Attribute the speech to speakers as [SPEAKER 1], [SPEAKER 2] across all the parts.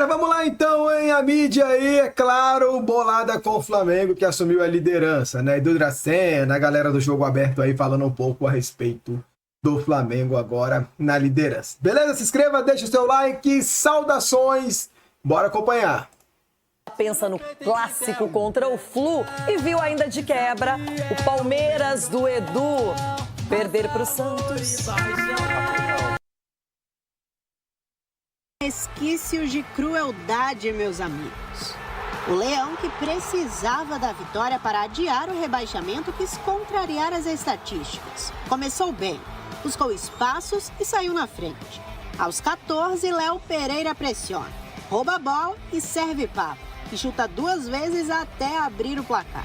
[SPEAKER 1] galera, vamos lá então, hein? A mídia aí, é claro, bolada com o Flamengo, que assumiu a liderança, né? Edu Dracena, a galera do Jogo Aberto aí falando um pouco a respeito do Flamengo agora na liderança. Beleza? Se inscreva, deixa o seu like, saudações, bora acompanhar.
[SPEAKER 2] Pensa no clássico contra o Flu e viu ainda de quebra o Palmeiras do Edu perder para o Santos.
[SPEAKER 3] Resquícios de crueldade, meus amigos. O Leão, que precisava da vitória para adiar o rebaixamento, quis contrariar as estatísticas. Começou bem, buscou espaços e saiu na frente. Aos 14, Léo Pereira pressiona, rouba a bola e serve papo, e chuta 2 vezes até abrir o placar.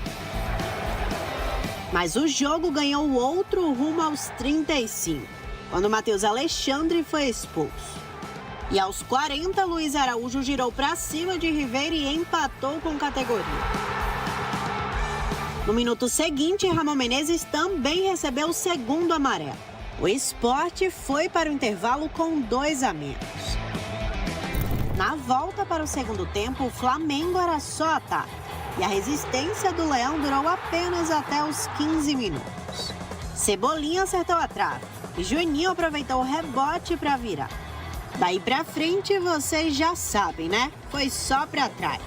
[SPEAKER 3] Mas o jogo ganhou outro rumo aos 35, quando Matheus Alexandre foi expulso. E aos 40, Luiz Araújo girou para cima de Ribeiro e empatou com categoria. No minuto seguinte, Ramon Menezes também recebeu o segundo amarelo. O Sport foi para o intervalo com 2 a menos. Na volta para o segundo tempo, o Flamengo era só ataque. E a resistência do Leão durou apenas até os 15 minutos. Cebolinha acertou a trave e Juninho aproveitou o rebote para virar. Daí pra frente, vocês já sabem, né? Foi só pra trás.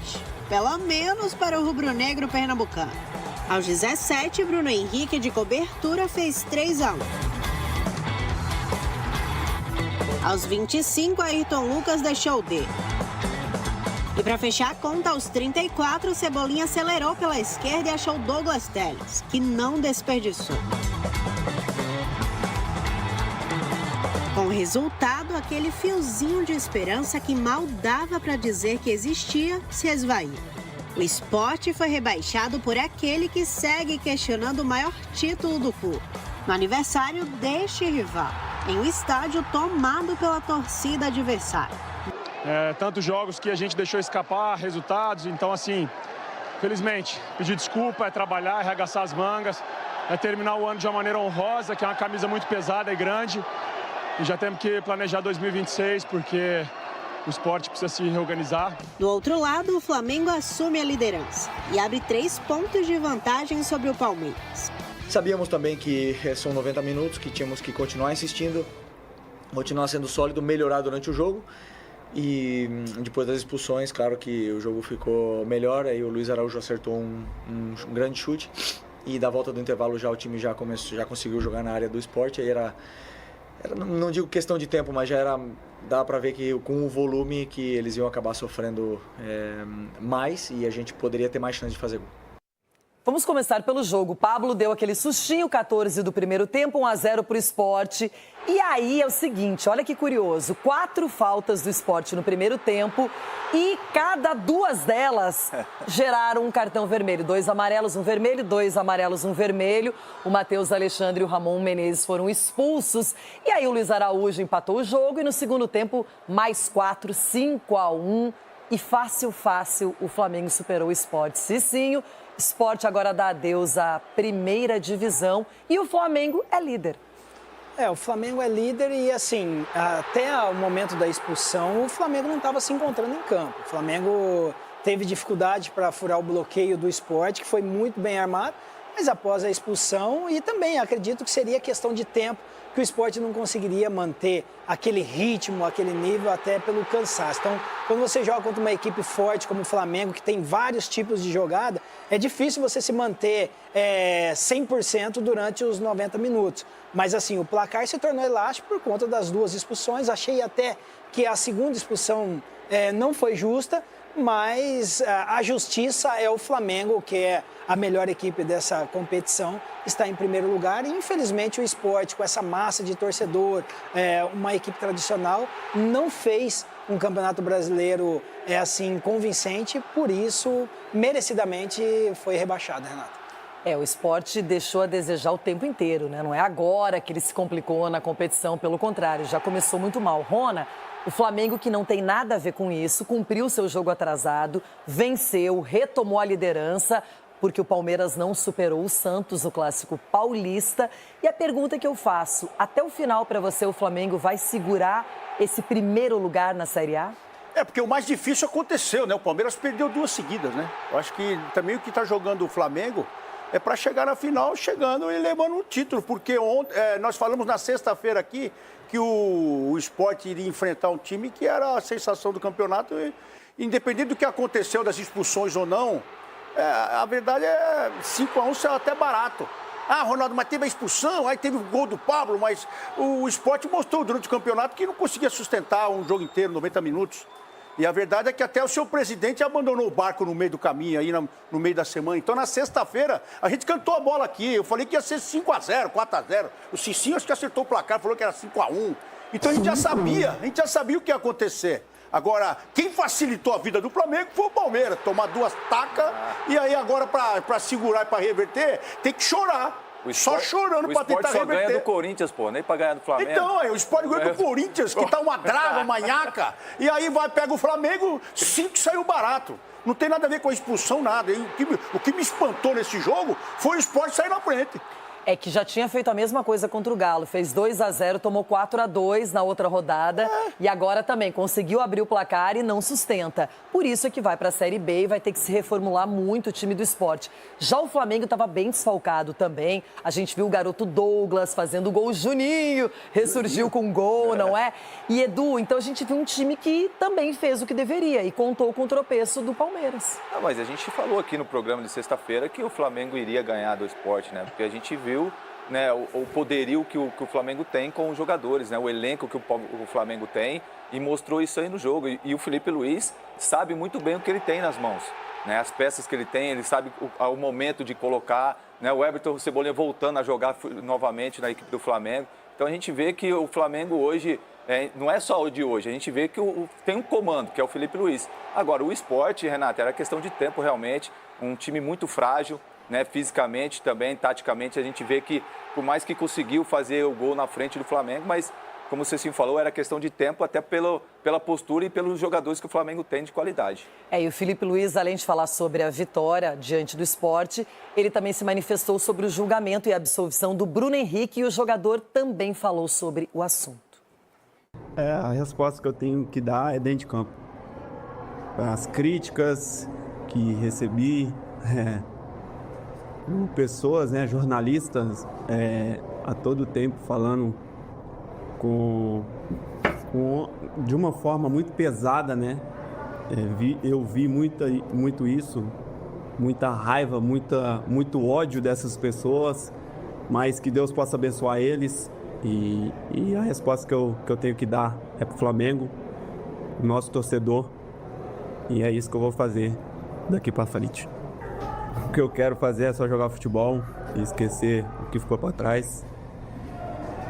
[SPEAKER 3] Pelo menos para o rubro-negro pernambucano. Aos 17, Bruno Henrique de cobertura fez 3-1. Aos 25, Ayrton Lucas deixou o dedo. E para fechar a conta, aos 34, Cebolinha acelerou pela esquerda e achou Douglas Telles, que não desperdiçou. Com o resultado, aquele fiozinho de esperança que mal dava para dizer que existia se esvaiu. O Sport foi rebaixado por aquele que segue questionando o maior título do clube, no aniversário deste rival, em um estádio tomado pela torcida adversária.
[SPEAKER 4] Tantos jogos que a gente deixou escapar, resultados, então assim, felizmente, pedir desculpa, é trabalhar, é arregaçar as mangas, é terminar o ano de uma maneira honrosa, que é uma camisa muito pesada e grande. E já temos que planejar 2026, porque o esporte precisa se reorganizar.
[SPEAKER 3] Do outro lado, o Flamengo assume a liderança e abre 3 pontos de vantagem sobre o Palmeiras.
[SPEAKER 5] Sabíamos também que são 90 minutos, que tínhamos que continuar insistindo, continuar sendo sólido, melhorar durante o jogo. E depois das expulsões, claro que o jogo ficou melhor, aí o Luiz Araújo acertou um grande chute. E da volta do intervalo já o time já conseguiu jogar na área do Sport, aí não digo questão de tempo, mas dá para ver que com o volume que eles iam acabar sofrendo mais e a gente poderia ter mais chance de fazer gol.
[SPEAKER 2] Vamos começar pelo jogo. O Pablo deu aquele sustinho, 14 do primeiro tempo, 1-0 para o Sport. E aí é o seguinte, olha que curioso, 4 faltas do Sport no primeiro tempo e cada 2 delas geraram um cartão vermelho. 2 amarelos, 1 vermelho, 2 amarelos, 1 vermelho. O Matheus Alexandre e o Ramon Menezes foram expulsos. E aí o Luiz Araújo empatou o jogo e no segundo tempo, mais 4, 5-1. E fácil, o Flamengo superou o Sport. Cicinho, Sport agora dá adeus à primeira divisão e o Flamengo é líder.
[SPEAKER 6] O Flamengo é líder e, assim, até o momento da expulsão, o Flamengo não estava se encontrando em campo. O Flamengo teve dificuldade para furar o bloqueio do Sport, que foi muito bem armado, mas após a expulsão, e também acredito que seria questão de tempo, que o Sport não conseguiria manter aquele ritmo, aquele nível, até pelo cansaço. Então, quando você joga contra uma equipe forte como o Flamengo, que tem vários tipos de jogada, é difícil você se manter 100% durante os 90 minutos. Mas, assim, o placar se tornou elástico por conta das 2 expulsões. Achei até que a segunda expulsão não foi justa, mas a justiça é o Flamengo, que é a melhor equipe dessa competição, está em primeiro lugar. E, infelizmente, o Sport, com essa massa de torcedor, uma equipe tradicional, não fez um campeonato brasileiro assim convincente, por isso, merecidamente, foi rebaixado, Renato.
[SPEAKER 2] O Sport deixou a desejar o tempo inteiro, né? Não é agora que ele se complicou na competição, pelo contrário, já começou muito mal. Rona, o Flamengo, que não tem nada a ver com isso, cumpriu seu jogo atrasado, venceu, retomou a liderança, porque o Palmeiras não superou o Santos, o clássico paulista. E a pergunta que eu faço, até o final para você, o Flamengo vai segurar esse primeiro lugar na Série A?
[SPEAKER 7] Porque o mais difícil aconteceu, né? O Palmeiras perdeu 2 seguidas, né? Eu acho que também o que está jogando o Flamengo é para chegar na final, chegando e levando um título. Porque nós falamos na sexta-feira aqui que o Sport iria enfrentar um time que era a sensação do campeonato. E, independente do que aconteceu, das expulsões ou não, a verdade é 5-1 saiu até barato. Ah, Ronaldo, mas teve a expulsão, aí teve o gol do Pablo, mas o Sport mostrou durante o campeonato que não conseguia sustentar um jogo inteiro, 90 minutos. E a verdade é que até o seu presidente abandonou o barco no meio do caminho, aí no meio da semana. Então, na sexta-feira, a gente cantou a bola aqui. Eu falei que ia ser 5-0, 4-0. O Cicinho acho que acertou o placar, falou que era 5-1. Então, a gente já sabia o que ia acontecer. Agora, quem facilitou a vida do Flamengo foi o Palmeiras. Tomar 2 tacas e aí agora, para segurar e para reverter, tem que chorar. Só chorando para tentar reverter. O Sport só ganha
[SPEAKER 8] do Corinthians, pô, nem para ganhar do Flamengo.
[SPEAKER 7] Então, o Sport ganha do Corinthians, que tá uma draga, uma nhaca. E aí pega o Flamengo, 5 saiu barato. Não tem nada a ver com a expulsão, nada. E o que me espantou nesse jogo foi o Sport sair na frente.
[SPEAKER 2] É que já tinha feito a mesma coisa contra o Galo. Fez 2-0, tomou 4-2 na outra rodada. E agora também conseguiu abrir o placar e não sustenta. Por isso é que vai para a Série B e vai ter que se reformular muito o time do Sport. Já o Flamengo estava bem desfalcado também. A gente viu o garoto Douglas fazendo o gol, Juninho ressurgiu com gol, não é? E Edu, então a gente viu um time que também fez o que deveria e contou com o tropeço do Palmeiras.
[SPEAKER 8] Não, mas a gente falou aqui no programa de sexta-feira que o Flamengo iria ganhar do Sport, né? Porque a gente viu, né, o poderio que o Flamengo tem com os jogadores, né, o elenco que o Flamengo tem, e mostrou isso aí no jogo. E o Felipe Luiz sabe muito bem o que ele tem nas mãos, né, as peças que ele tem, ele sabe o momento de colocar, né, o Everton Cebolinha voltando a jogar novamente na equipe do Flamengo. Então a gente vê que o Flamengo hoje, não é só o de hoje, a gente vê que tem um comando, que é o Felipe Luiz. Agora, o Sport, Renato, era questão de tempo realmente, um time muito frágil, né, fisicamente também, taticamente, a gente vê que, por mais que conseguiu fazer o gol na frente do Flamengo, mas, como o Cecinho falou, era questão de tempo, até pela postura e pelos jogadores que o Flamengo tem de qualidade.
[SPEAKER 2] E o Felipe Luiz, além de falar sobre a vitória diante do Sport, ele também se manifestou sobre o julgamento e a absolvição do Bruno Henrique, e o jogador também falou sobre o assunto.
[SPEAKER 9] A resposta que eu tenho que dar é dentro de campo. As críticas que recebi, pessoas, né, jornalistas, a todo tempo falando de uma forma muito pesada, né? Eu vi muito isso, muita raiva, muito ódio dessas pessoas, mas que Deus possa abençoar eles. E a resposta que eu tenho que dar é pro Flamengo, nosso torcedor, e é isso que eu vou fazer daqui para frente. O que eu quero fazer é só jogar futebol e esquecer o que ficou para trás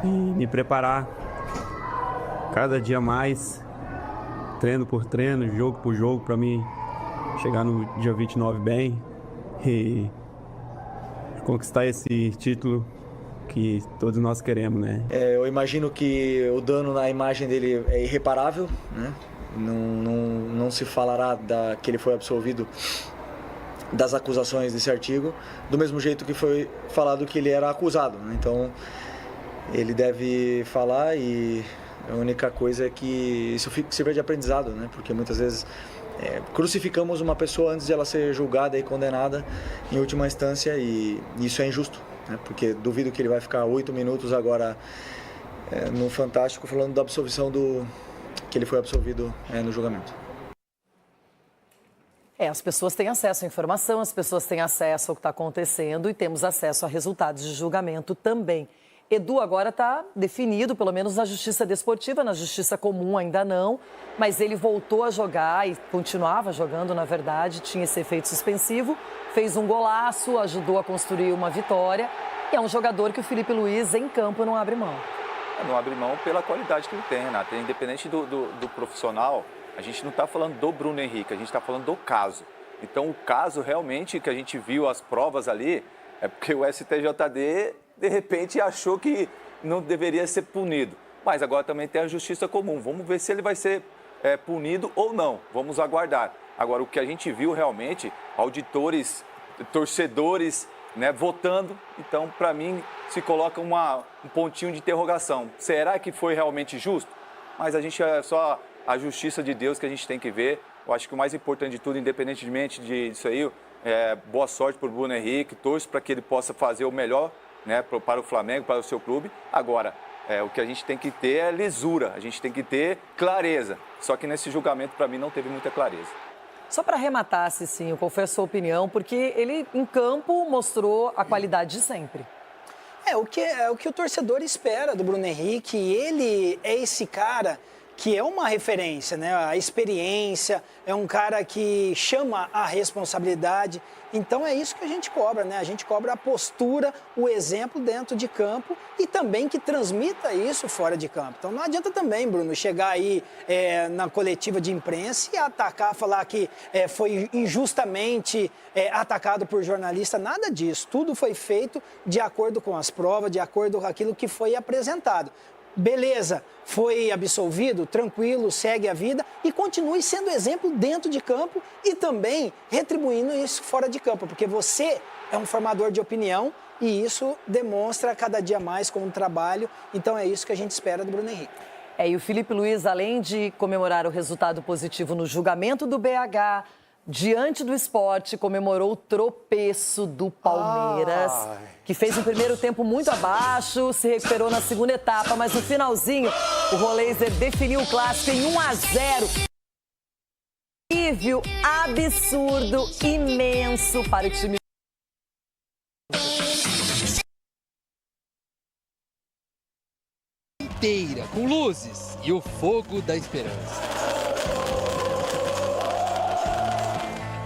[SPEAKER 9] e me preparar cada dia mais, treino por treino, jogo por jogo, para mim chegar no dia 29 bem e conquistar esse título que todos nós queremos, né?
[SPEAKER 5] Eu imagino que o dano na imagem dele é irreparável, né? Não se falará que ele foi absolvido das acusações desse artigo, do mesmo jeito que foi falado que ele era acusado, né? Então, ele deve falar, e a única coisa é que isso sirva de aprendizado, né? Porque muitas vezes crucificamos uma pessoa antes de ela ser julgada e condenada em última instância, e isso é injusto, né? Porque duvido que ele vai ficar 8 minutos agora no Fantástico falando da absolvição que ele foi absolvido no julgamento.
[SPEAKER 2] As pessoas têm acesso à informação, as pessoas têm acesso ao que está acontecendo e temos acesso a resultados de julgamento também. Edu, agora está definido, pelo menos na Justiça Desportiva, na Justiça Comum ainda não, mas ele voltou a jogar e continuava jogando, na verdade, tinha esse efeito suspensivo, fez um golaço, ajudou a construir uma vitória, e é um jogador que o Felipe Luiz, em campo, não abre mão.
[SPEAKER 8] Não abre mão pela qualidade que ele tem, Renato. Independente do profissional, a gente não está falando do Bruno Henrique, a gente está falando do caso. Então, o caso realmente que a gente viu, as provas ali, é porque o STJD, de repente, achou que não deveria ser punido. Mas agora também tem a Justiça Comum. Vamos ver se ele vai ser punido ou não. Vamos aguardar. Agora, o que a gente viu realmente, auditores, torcedores, né, votando. Então, para mim, se coloca um pontinho de interrogação. Será que foi realmente justo? Mas a gente só a justiça de Deus que a gente tem que ver. Eu acho que o mais importante de tudo, independentemente disso aí, boa sorte para o Bruno Henrique, torço para que ele possa fazer o melhor, né, para o Flamengo, para o seu clube. Agora, o que a gente tem que ter é lisura, a gente tem que ter clareza. Só que nesse julgamento, para mim, não teve muita clareza.
[SPEAKER 2] Só para arrematar, Cicinho, qual foi a sua opinião? Porque ele, em campo, mostrou a qualidade de sempre.
[SPEAKER 6] O que o torcedor espera do Bruno Henrique. Ele é esse cara que é uma referência, né? A experiência, é um cara que chama a responsabilidade. Então é isso que a gente cobra, né? A gente cobra a postura, o exemplo dentro de campo e também que transmita isso fora de campo. Então não adianta também, Bruno, chegar aí na coletiva de imprensa e atacar, falar que foi injustamente atacado por jornalista, nada disso. Tudo foi feito de acordo com as provas, de acordo com aquilo que foi apresentado. Beleza, foi absolvido, tranquilo, segue a vida e continue sendo exemplo dentro de campo e também retribuindo isso fora de campo, porque você é um formador de opinião e isso demonstra cada dia mais com o trabalho, então é isso que a gente espera do Bruno Henrique.
[SPEAKER 2] E o Felipe Luiz, além de comemorar o resultado positivo no julgamento do BH, diante do Sport, comemorou o tropeço do Palmeiras, que fez um primeiro tempo muito abaixo, se recuperou na segunda etapa, mas no finalzinho o Roleiser definiu o clássico em 1-0. Nível absurdo, imenso para o time.
[SPEAKER 10] Inteira, com luzes e o fogo da esperança.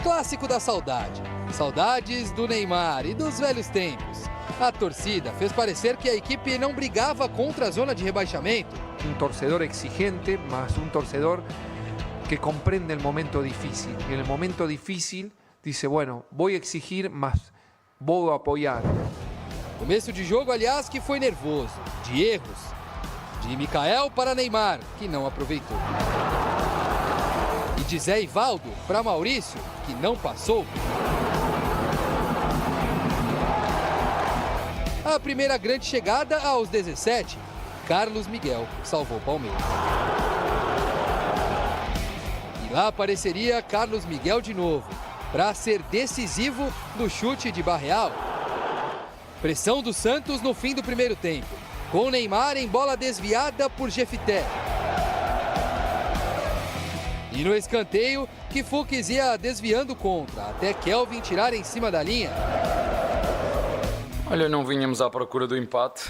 [SPEAKER 10] Clássico da saudade. Saudades do Neymar e dos velhos tempos. A torcida fez parecer que a equipe não brigava contra a zona de rebaixamento.
[SPEAKER 11] Um torcedor exigente, mas um torcedor que compreende o momento difícil. E no momento difícil, diz, bueno, vou exigir, mas vou apoiar.
[SPEAKER 10] Começo de jogo, aliás, que foi nervoso, de erros. De Michael para Neymar, que não aproveitou. E de Zé Ivaldo para Maurício, que não passou. A primeira grande chegada aos 17, Carlos Miguel salvou o Palmeiras. E lá apareceria Carlos Miguel de novo, para ser decisivo no chute de Barreal. Pressão do Santos no fim do primeiro tempo, com Neymar em bola desviada por Jefité. E no escanteio, que Fux ia desviando contra, até Kelvin tirar em cima da linha.
[SPEAKER 12] Olha, não vínhamos à procura do empate,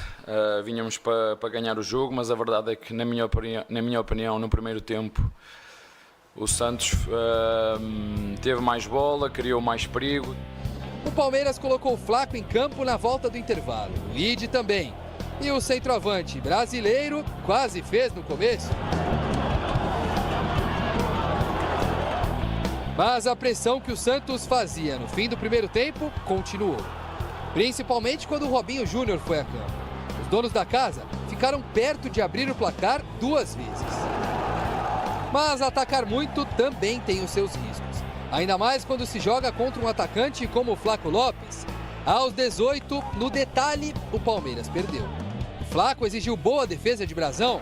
[SPEAKER 12] vínhamos para ganhar o jogo, mas a verdade é que, na minha opinião, no primeiro tempo, o Santos teve mais bola, criou mais perigo.
[SPEAKER 10] O Palmeiras colocou o Flaco em campo na volta do intervalo, o Ide também. E o centroavante brasileiro quase fez no começo. Mas a pressão que o Santos fazia no fim do primeiro tempo continuou. Principalmente quando o Robinho Júnior foi a campo. Os donos da casa ficaram perto de abrir o placar 2 vezes. Mas atacar muito também tem os seus riscos. Ainda mais quando se joga contra um atacante como o Flaco Lopes. Aos 18, no detalhe, o Palmeiras perdeu. O Flaco exigiu boa defesa de Brazão.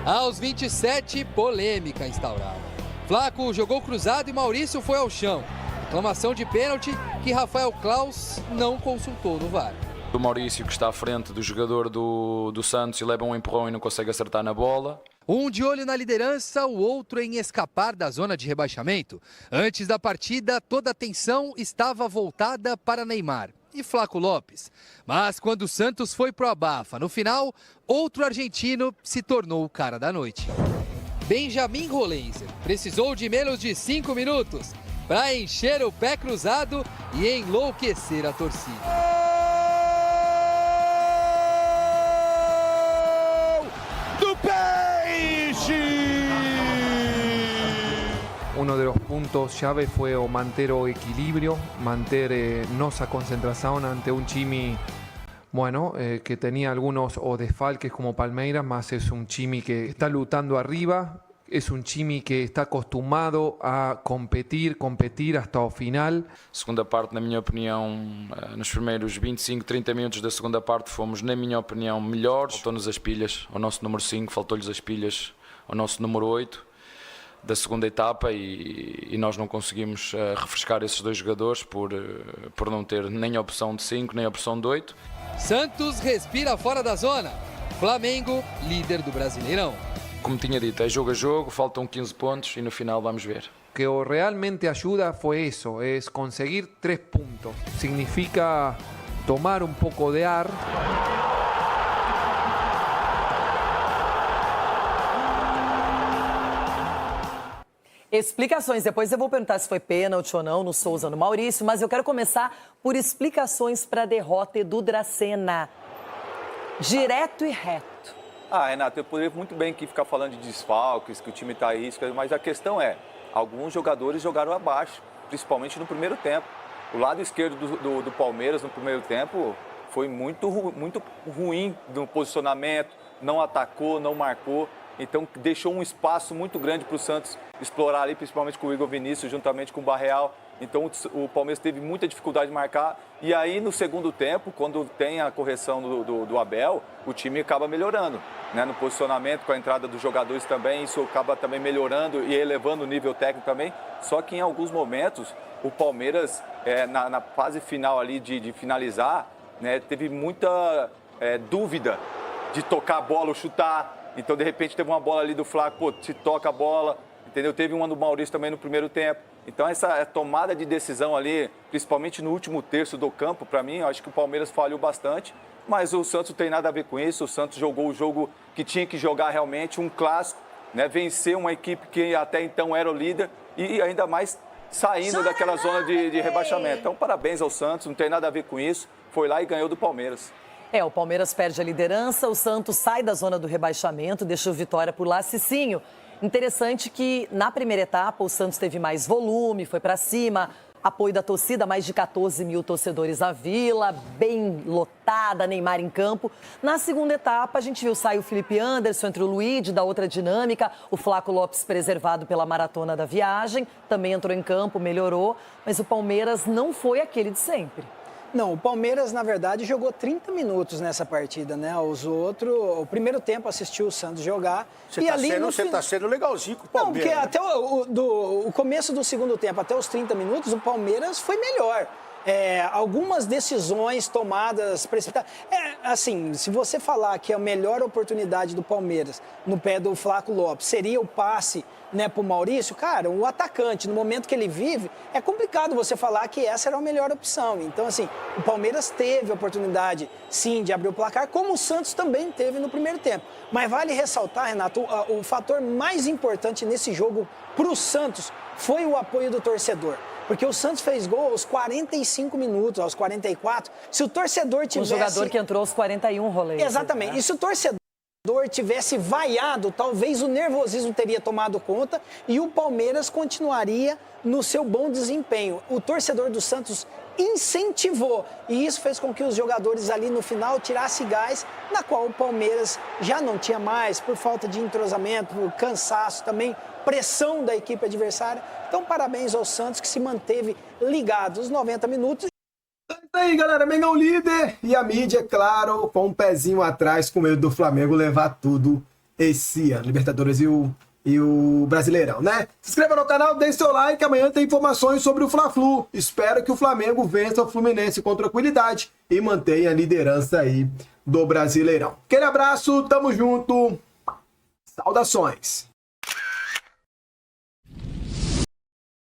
[SPEAKER 10] Aos 27, polêmica instaurada. Flaco jogou cruzado e Maurício foi ao chão. Reclamação de pênalti que Rafael Claus não consultou no VAR.
[SPEAKER 12] O Maurício, que está à frente do jogador do Santos e leva um empurrão e não consegue acertar na bola.
[SPEAKER 10] Um de olho na liderança, o outro em escapar da zona de rebaixamento. Antes da partida, toda a atenção estava voltada para Neymar e Flaco Lopes. Mas quando o Santos foi pro abafa, no final, outro argentino se tornou o cara da noite. Benjamin Roleiser precisou de menos de 5 minutos para encher o pé cruzado e enlouquecer a torcida.
[SPEAKER 11] Do Peixe! Uno de los puntos llave fue mantener o equilibrio, mantener nuestra concentración ante un Chimi, bueno, que tenía algunos o desfalques como Palmeiras, más es un Chimi que está lutando arriba, es un time que está acostumado a competir hasta o final.
[SPEAKER 12] Segunda parte, na minha opinião, nos primeiros 25, 30 minutos da segunda parte fomos, na minha opinião, melhores. Faltou-nos as pilhas ao nosso número 5, faltou-lhes as pilhas ao nosso número 8 da segunda etapa e nós não conseguimos refrescar esses dois jogadores por não ter nem a opção de 5, nem a opção de 8.
[SPEAKER 10] Santos respira fora da zona. Flamengo, líder do Brasileirão.
[SPEAKER 12] Como tinha dito, é jogo a jogo, faltam 15 pontos e no final vamos ver.
[SPEAKER 11] O que realmente ayuda fue eso, es conseguir 3 puntos. Significa tomar un poco de ar.
[SPEAKER 2] Explicações. Depois eu vou perguntar se foi pênalti ou não no Souza, no Maurício, mas eu quero começar por explicações para a derrota do Dracena. Direto e reto.
[SPEAKER 8] Renato, eu poderia muito bem aqui ficar falando de desfalques, que o time está a risco, mas a questão é, alguns jogadores jogaram abaixo, principalmente no primeiro tempo. O lado esquerdo do Palmeiras no primeiro tempo foi muito ruim no posicionamento, não atacou, não marcou. Então deixou um espaço muito grande para o Santos explorar ali, principalmente com o Igor Vinícius, juntamente com o Barreal. Então o Palmeiras teve muita dificuldade de marcar. E aí no segundo tempo, quando tem a correção do Abel, o time acaba melhorando, né? No posicionamento, com a entrada dos jogadores também, isso acaba também melhorando e elevando o nível técnico também. Só que em alguns momentos, o Palmeiras, na fase final ali de finalizar, né, teve muita dúvida de tocar a bola ou chutar. Então, de repente, teve uma bola ali do Flaco, se toca a bola, entendeu? Teve uma do Maurício também no primeiro tempo. Então, essa tomada de decisão ali, principalmente no último terço do campo, para mim, eu acho que o Palmeiras falhou bastante. Mas o Santos não tem nada a ver com isso. O Santos jogou o jogo que tinha que jogar realmente, um clássico, né? Vencer uma equipe que até então era o líder e ainda mais saindo daquela zona de rebaixamento. Então, parabéns ao Santos, não tem nada a ver com isso. Foi lá e ganhou do Palmeiras.
[SPEAKER 2] O Palmeiras perde a liderança, o Santos sai da zona do rebaixamento, deixa o Vitória por lá. Cicinho, interessante que na primeira etapa o Santos teve mais volume, foi para cima, apoio da torcida, mais de 14 mil torcedores na Vila, bem lotada, Neymar em campo. Na segunda etapa a gente viu sair o Felipe Anderson, entre o Luigi, da outra dinâmica, o Flaco Lopes preservado pela maratona da viagem, também entrou em campo, melhorou, mas o Palmeiras não foi aquele de sempre.
[SPEAKER 6] Não, o Palmeiras, na verdade, jogou 30 minutos nessa partida, né? Os outros, o primeiro tempo assistiu o Santos jogar.
[SPEAKER 7] Você está sendo legalzinho com o Palmeiras.
[SPEAKER 6] Não, porque até o começo do segundo tempo, até os 30 minutos, o Palmeiras foi melhor. Algumas decisões tomadas precipitadas. Assim, se você falar que a melhor oportunidade do Palmeiras no pé do Flaco Lopes seria o passe, né, para o Maurício, cara, o atacante, no momento que ele vive, é complicado você falar que essa era a melhor opção. Então, assim, o Palmeiras teve a oportunidade, sim, de abrir o placar, como o Santos também teve no primeiro tempo. Mas vale ressaltar, Renato, o fator mais importante nesse jogo para o Santos foi o apoio do torcedor. Porque o Santos fez gol aos 45 minutos, aos 44. Se o torcedor tivesse...
[SPEAKER 2] O jogador que entrou aos 41, rolê.
[SPEAKER 6] Exatamente. Né? E se o torcedor tivesse vaiado, talvez o nervosismo teria tomado conta e o Palmeiras continuaria no seu bom desempenho. O torcedor do Santos incentivou e isso fez com que os jogadores ali no final tirassem gás, na qual o Palmeiras já não tinha mais, por falta de entrosamento, por cansaço também, pressão da equipe adversária. Então, parabéns ao Santos que se manteve ligado os 90 minutos.
[SPEAKER 1] É isso aí, galera. Mengão líder e a mídia, claro, com um pezinho atrás, com medo do Flamengo levar tudo esse ano. Libertadores e o Brasileirão, né? Se inscreva no canal, deixe seu like. Amanhã tem informações sobre o Fla-Flu. Espero que o Flamengo vença o Fluminense com tranquilidade e mantenha a liderança aí do Brasileirão. Aquele abraço, tamo junto. Saudações.